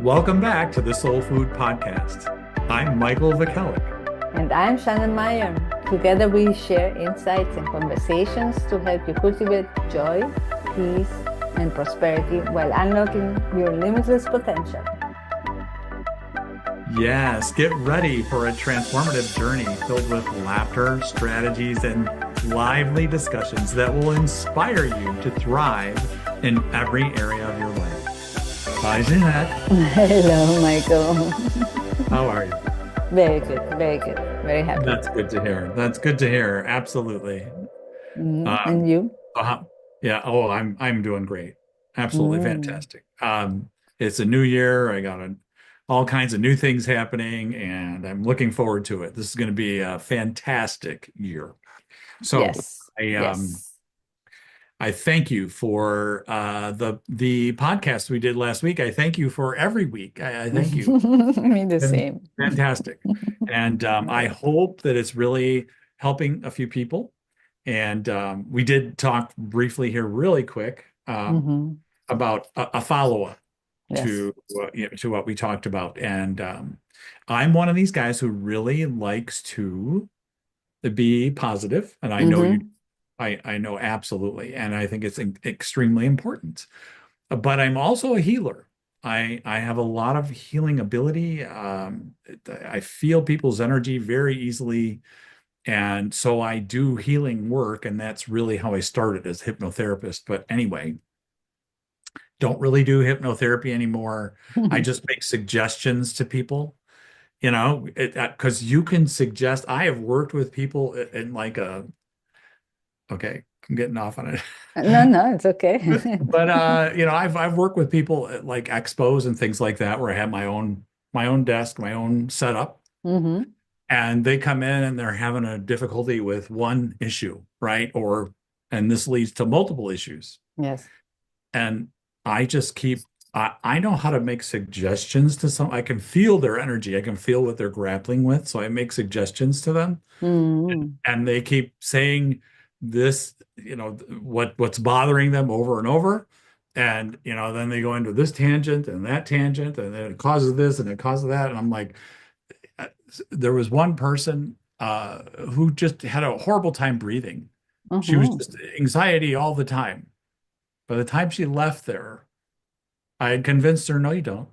Welcome back to the Soul Food Podcast. I'm Michael Vukelic. And I'm Jeannette Meier. Together we share insights and conversations to help you cultivate joy, peace, and prosperity while unlocking your limitless potential. Yes, get ready for a transformative journey filled with laughter, strategies, and lively discussions that will inspire you to thrive in every area of your life. Hi, Jeanette. Hello, Michael. How are you? Very good, very good. Very happy. That's good to hear. That's good to hear. Absolutely. And you? Uh, yeah. Oh, I'm doing great. Absolutely Mm. fantastic. It's a new year. I got all kinds of new things happening, and I'm looking forward to it. This is going to be a fantastic year. So Yes, I um yes. I thank you for the podcast we did last week. I thank you for every week. I thank you. Me the Been same. fantastic. And I hope that it's really helping a few people. And we did talk briefly here, really quick, Hmm. about a follow-up Yes. to to what we talked about. And I'm one of these guys who really likes to be positive, and I know you. Hmm. I know absolutely, and I think it's extremely important. But I'm also a healer. I have a lot of healing ability. I feel people's energy very easily. And so I do healing work, and that's really how I started as a hypnotherapist. But anyway, don't really do hypnotherapy anymore. I just make suggestions to people, because you can suggest. I have worked with people in like okay, I'm getting off on it. No, no, it's okay. But I've worked with people at like expos and things like that where I have my own desk, my own setup, Hmm. and they come in and they're having a difficulty with one issue, right? And this leads to multiple issues. Yes. And I just keep I know how to make suggestions to some. I can feel their energy. I can feel what they're grappling with. So I make suggestions to them, Hmm. and they keep saying this, what's bothering them over and over. And then they go into this tangent and that tangent, and then it causes this and it causes that. And I'm like, uh, there was one person who just had a horrible time breathing. She was Hmm. just anxiety all the time. By the time she left there, I had convinced her, no, you don't.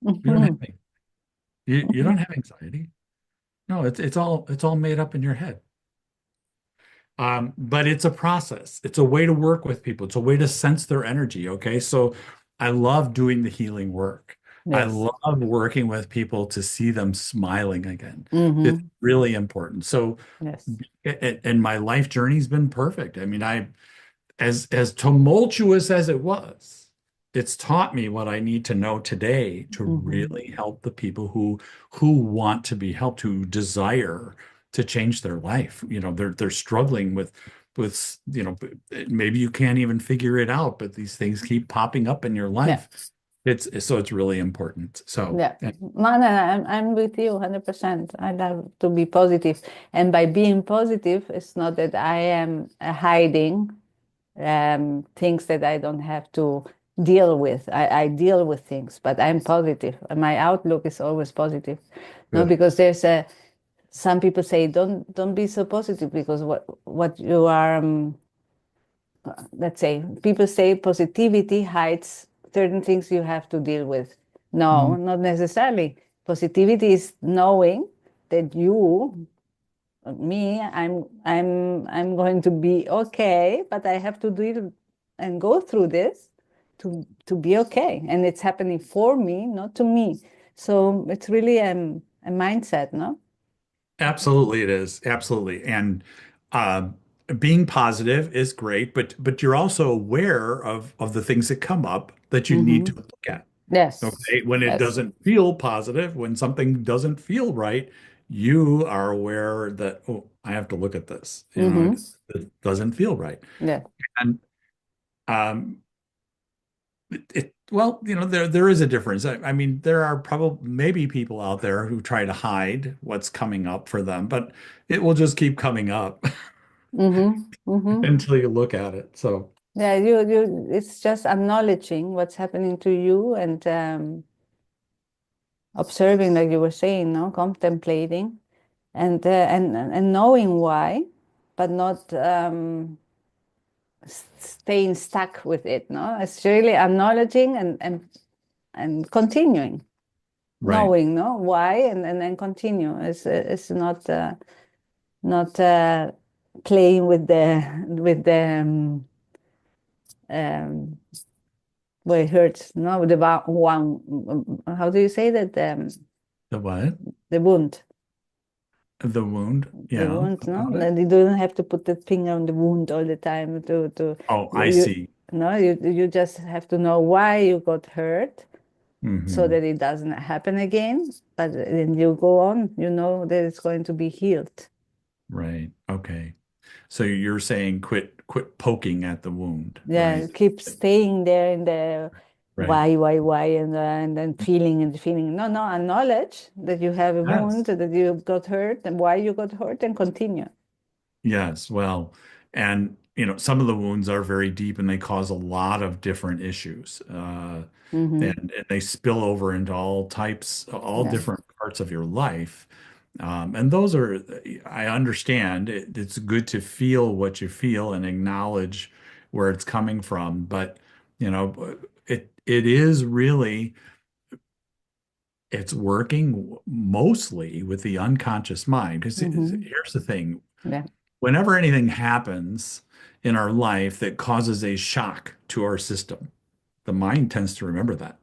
You don't have Hmm. any. You don't have anxiety. No, it's all made up in your head. But it's a process. It's a way to work with people. It's a way to sense their energy. Okay. So I love doing the healing work. I Yes. love working with people to see them smiling again. It's Hmm. really important. So, Yes. and my life journey's been perfect. I mean, as tumultuous as it was, it's taught me what I need to know today to Hmm. really help the people who want to be helped, who desire to change their life. They're struggling with maybe you can't even figure it out, but these things keep popping up in your Yeah. life. It's really important. So Yeah. No, no, I'm with you 100%. I love to be positive. And by being positive, it's not that I am hiding things that I don't have to deal with. I deal with things, but I'm positive. My outlook is always positive. No, good. because some people say don't be so positive because what you are let's say people say positivity hides certain things you have to deal with. No, Mhm. not necessarily. Positivity is knowing that I'm going to be okay, but I have to do it and go through this to be okay. And it's happening for me, not to me. So it's really a mindset, no? Absolutely, it is. Absolutely. And uh, being positive is great, but you're also aware of the things that come up that you need Mm-hmm. to look at. Yes. Okay. When it Yes. doesn't feel positive, when something doesn't feel right, you are aware that, oh, I have to look at this. Mm-hmm. It doesn't feel right. Yeah. And um, well, there is a difference. I mean, there are probably maybe people out there who try to hide what's coming up for them, but it will just keep coming up Mm-hmm. Mm-hmm. until you look at it. So, Yeah, it's just acknowledging what's happening to you and observing, like you were saying, no, contemplating, and knowing why, but not staying stuck with it. No, it's really acknowledging and continuing, Right. knowing, no, why, and then continue. It's not not playing with the um, where it hurts. No, the one. How do you say that? The what? The wound. The wound. The Yeah. wound, no? About it. And you don't have to put the finger on the wound all the time to Oh, I you see. no, you just have to know why you got hurt so Hmm. that it doesn't happen again. But then you go on, you know that it's going to be healed. Right. Okay. So you're saying quit poking at the wound, Yeah, right? keep staying there in the Right. why, and then feeling and feeling. No, no, acknowledge that you have a wound, Yes. that you got hurt, and why you got hurt, and continue. Yes. Well, and some of the wounds are very deep and they cause a lot of different issues. Mm-hmm. And they spill over into all types, all Yeah. different parts of your life. And those are, I understand it's good to feel what you feel and acknowledge where it's coming from, but it is really it's working mostly with the unconscious mind. Because Mm-hmm. here's the thing, Yeah. whenever anything happens in our life that causes a shock to our system, the mind tends to remember that.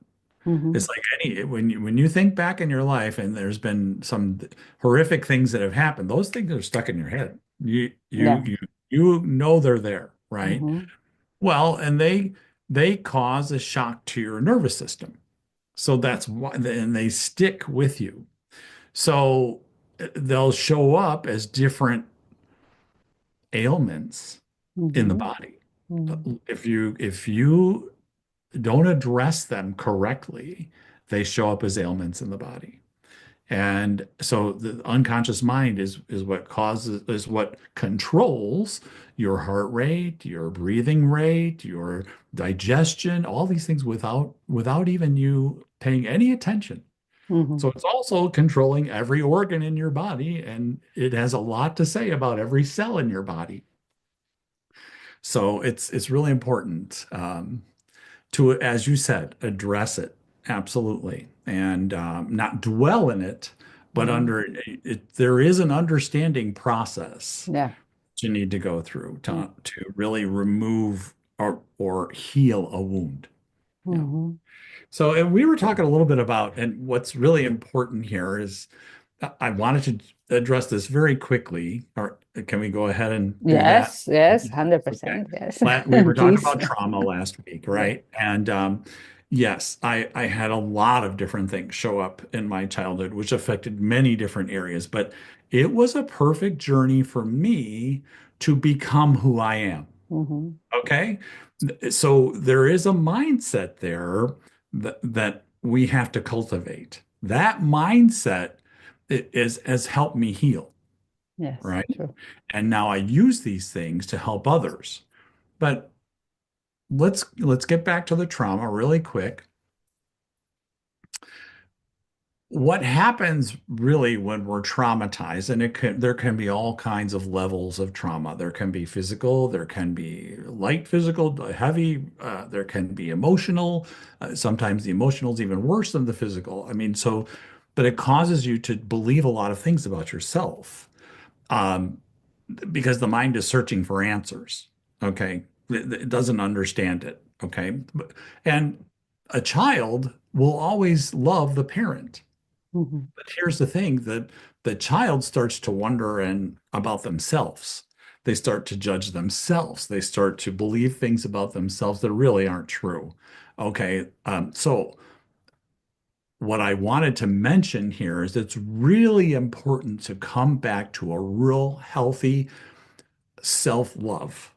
Mm-hmm. It's like when you think back in your life and there's been some horrific things that have happened, those things are stuck in your head. You you Yeah. you you know they're there, right? Mm-hmm. Well, and they cause a shock to your nervous system. So that's why, and they stick with you. So they'll show up as different ailments in the Mm-hmm. body. Mm-hmm. If you don't address them correctly, they show up as ailments in the body. And so the unconscious mind is what controls your heart rate, your breathing rate, your digestion, all these things without even you paying any attention. Mm-hmm. So it's also controlling every organ in your body, and it has a lot to say about every cell in your body. So it's really important to, as you said, address it absolutely, and not dwell in it, but Mm-hmm. under it, there is an understanding process Yeah. that you need to go through Mm-hmm. to really remove or heal a wound. Yeah. Mm-hmm. So, and we were talking a little bit about, and what's really important here is I wanted to address this very quickly. Or can we go ahead and do that? Yes, yes, Okay. 100%. Yes. We were talking Please. about trauma last week, Yeah. right? And yes, I had a lot of different things show up in my childhood, which affected many different areas, but it was a perfect journey for me to become who I am. Mm-hmm. Okay. So there is a mindset there that we have to cultivate. That mindset has helped me heal, Yes, right? true. And now I use these things to help others. But let's get back to the trauma really quick. What happens really when we're traumatized, and there can be all kinds of levels of trauma. There can be physical, there can be light physical, heavy, there can be emotional. Sometimes the emotional is even worse than the physical. I mean, so, but it causes you to believe a lot of things about yourself. Um, because the mind is searching for answers. Okay. It doesn't understand it. Okay. And a child will always love the parent. Mm-hmm. But here's the thing that the child starts to wonder and about themselves. They start to judge themselves. They start to believe things about themselves that really aren't true. Okay. So what I wanted to mention here is it's really important to come back to a real healthy self-love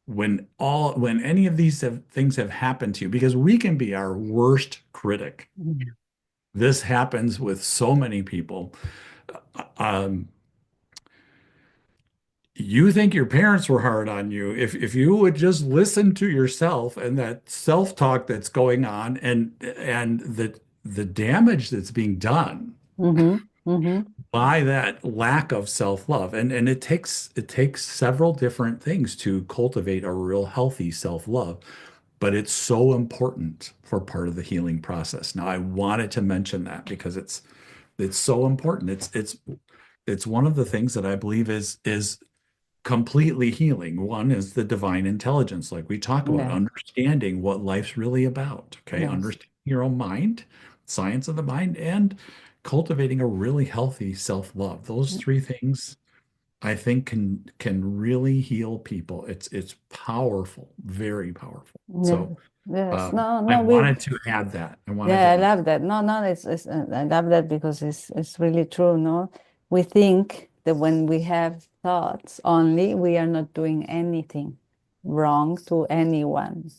when any of these things have happened to you, because we can be our worst critic. Mm-hmm. This happens with so many people. Um, you think your parents were hard on you. If you would just listen to yourself and that self-talk that's going on, and the damage that's being done Mm-hmm. Mm-hmm. by that lack of self-love. And it takes several different things to cultivate a real healthy self-love, but it's so important for part of the healing process. Now, I wanted to mention that because it's so important. It's one of the things that I believe is completely healing. One is the divine intelligence, like we talk about, Yes. understanding what life's really about. Okay, Yes. understanding your own mind, science of the mind, and cultivating a really healthy self-love. Those three things I think can really heal people. It's powerful, very powerful. Yes. So Yes. um, No, I no, we wanted to add that. I wanted yeah, I to. love that. No, no, it's I love that because it's really true, no? We think that when we have thoughts only, we are not doing anything wrong to anyone,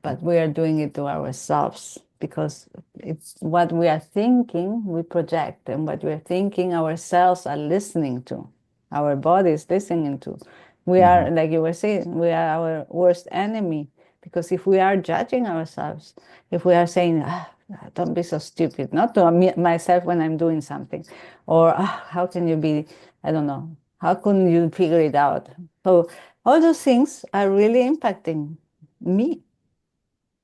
but we are doing it to ourselves because it's what we are thinking, we project, and what we are thinking, ourselves are listening to, our body is listening to. We Mhm. are, like you were saying, we are our worst enemy because if we are judging ourselves, if we are saying, don't be so stupid, not to myself when I'm doing something, or how can you be, I don't know, how couldn't you figure it out? So all those things are really impacting me,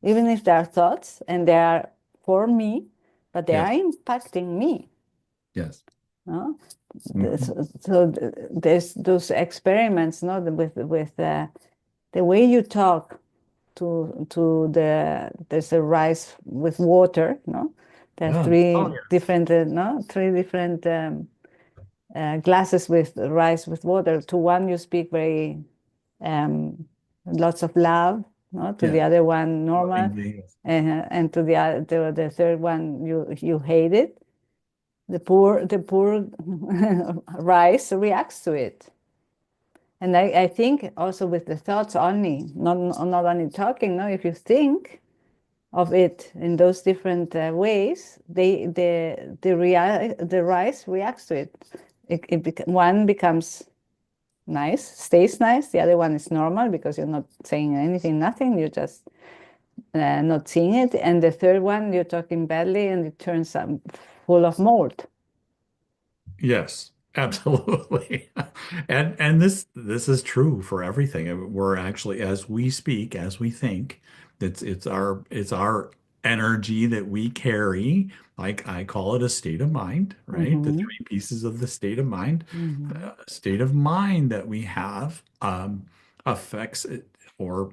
even if they are thoughts and they are for me, but they are Yes, impacting me. yes. No? Mhm. So there's those experiments, no, with the way you talk to there's a rice with water, no? There are Yeah. Oh, three yes. different no three different glasses with rice with water. To one you speak very um, lots of love, no? To the Yes. other one normal, Lovingly. Yes. and to the other, the third one you hate it. The poor rice reacts to it. And I think also with the thoughts only, not only talking, no, if you think of it in those different ways, the rice reacts to it. One becomes nice, stays nice. The other one is normal because you're not saying anything, nothing. You're just not seeing it. And the third one, you're talking badly, and it turns full of mold. Yes, absolutely. And this is true for everything. We're actually, as we speak, as we think, it's our energy that we carry. Like I call it a state of mind, right? The Mm-hmm. three pieces of the state of mind. Mm-hmm. The state of mind that we have affects it, or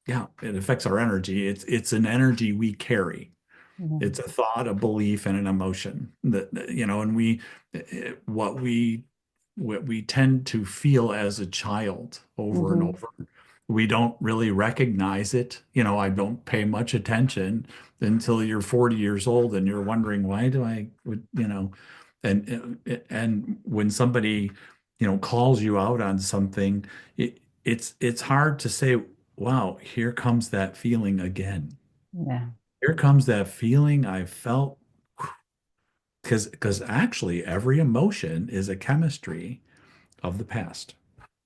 yeah, it affects our energy. It's an energy we carry. It's a thought, a belief, and an emotion and what we tend to feel as a child over and Mm-hmm. over. We don't really recognize it. I don't pay much attention until you're 40 years old and you're wondering, why do I, and when somebody, calls you out on something, it's hard to say, wow, here comes that feeling again. Yeah. Here comes that feeling I felt, because actually every emotion is a chemistry of the past.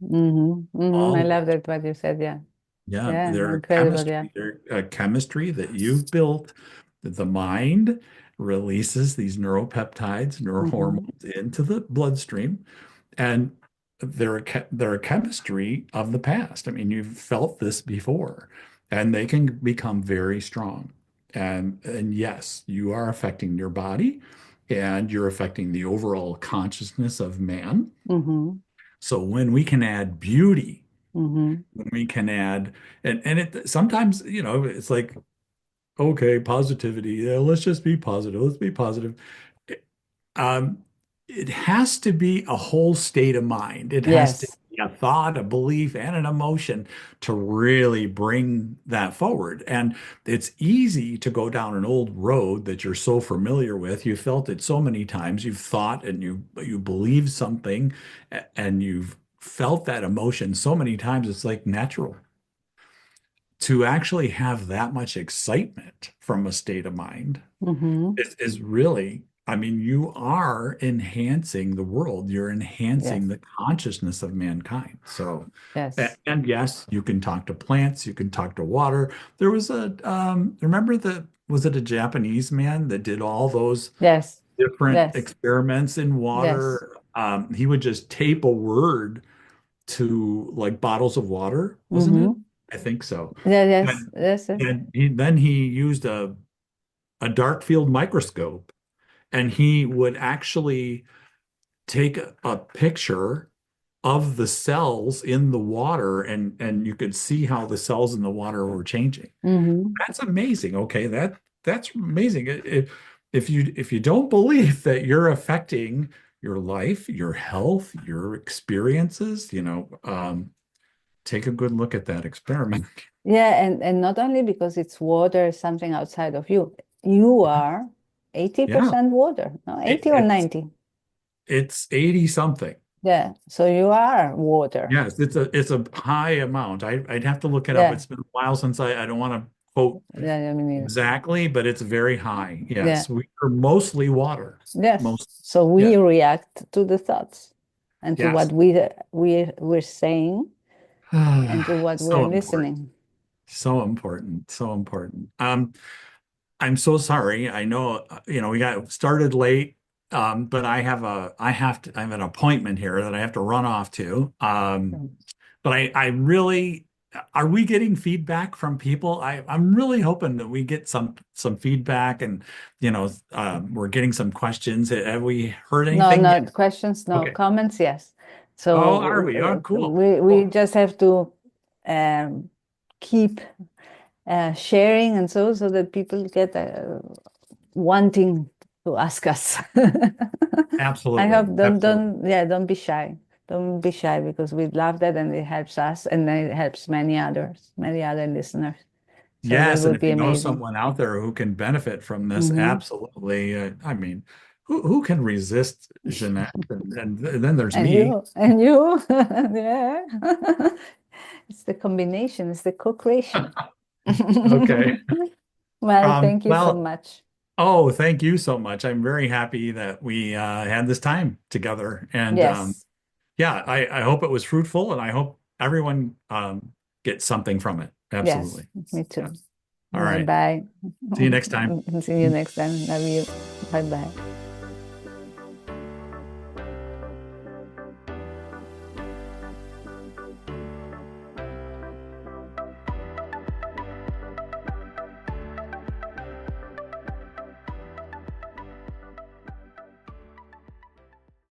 Mm-hmm. Mm-hmm. I All of love it. that what you said. Yeah. Yeah, Yeah. they're a Incredible. Yeah. chemistry. They're a chemistry that you've built, that the mind releases these neuropeptides, Mm-hmm. neurohormones into the bloodstream, and they're a chemistry of the past. I mean, you've felt this before, and they can become very strong. And yes, you are affecting your body, and you're affecting the overall consciousness of man. Mm-hmm. So when we can add beauty, Mm-hmm. when we can add, and it sometimes, it's like, okay, positivity, yeah, let's just be positive. Let's be positive. Um, it has to be a whole state of mind. It has to Yes. be a thought, a belief, and an emotion to really bring that forward. And it's easy to go down an old road that you're so familiar with. You felt it so many times. You've thought and you believe something, and you've felt that emotion so many times. It's like natural to actually have that much excitement from a state of mind Mm-hmm. is really, I mean, you are enhancing the world. You're Yes. enhancing the consciousness of mankind. So, Yes. and yes, you can talk to plants, you can talk to water. There was remember was it a Japanese man that did all those Yes. different Yes. experiments in Yes. water? He would just tape a word to like bottles of water, wasn't it? Mm-hmm. I think so. Yeah, yes. And Yes. Yes. then he used a dark field microscope, and he would actually take a picture of the cells in the water, and you could see how the cells in the water were changing. Mm-hmm. That's amazing. Okay, that's amazing. If you don't believe that you're affecting your life, your health, your experiences, take a good look at that experiment. Yeah, and not only because it's water, something outside of you. You are Yeah, 80% water, no? it, 80 or it's 90. it's 80 something. Yeah, so you are water. Yes, it's a high amount. I'd have to look it up. Yeah, It's been a while since I don't want to quote yeah, I mean, exactly, but it's very high. yeah, Yes, we are mostly water. yes. Most, So we yeah. react to the thoughts and to Yes. what we're saying and to what So we're important. listening. So important. So important. I'm so sorry. I know, we got started late, but I have an appointment here that I have to run off to. But I really, are we getting feedback from people? I'm really hoping that we get some feedback, and, we're getting some questions. Have we heard No, anything yet? no questions, no Okay. comments, yes. Oh, are So we? Oh, cool. we Cool. just have to um, keep sharing and so that people get wanting to ask us. I Absolutely. hope Absolutely. don't be shy. Don't be shy because we love that and it helps us and it helps many other listeners. So that Yes, and would if be you know amazing. someone out there who can benefit from this, Hmm. absolutely. I mean, who can resist Jeanette? And then there's me. And you, yeah. It's the combination, it's the co-creation. Okay. Well, thank you so Well, much. oh, thank you so much. I'm very happy that we had this time together. And Yes, yeah, I hope it was fruitful, and I hope everyone gets something from it. yes, Absolutely. me Yeah. too. All Bye right. bye. See you next time. See you next time. Love you. Bye bye.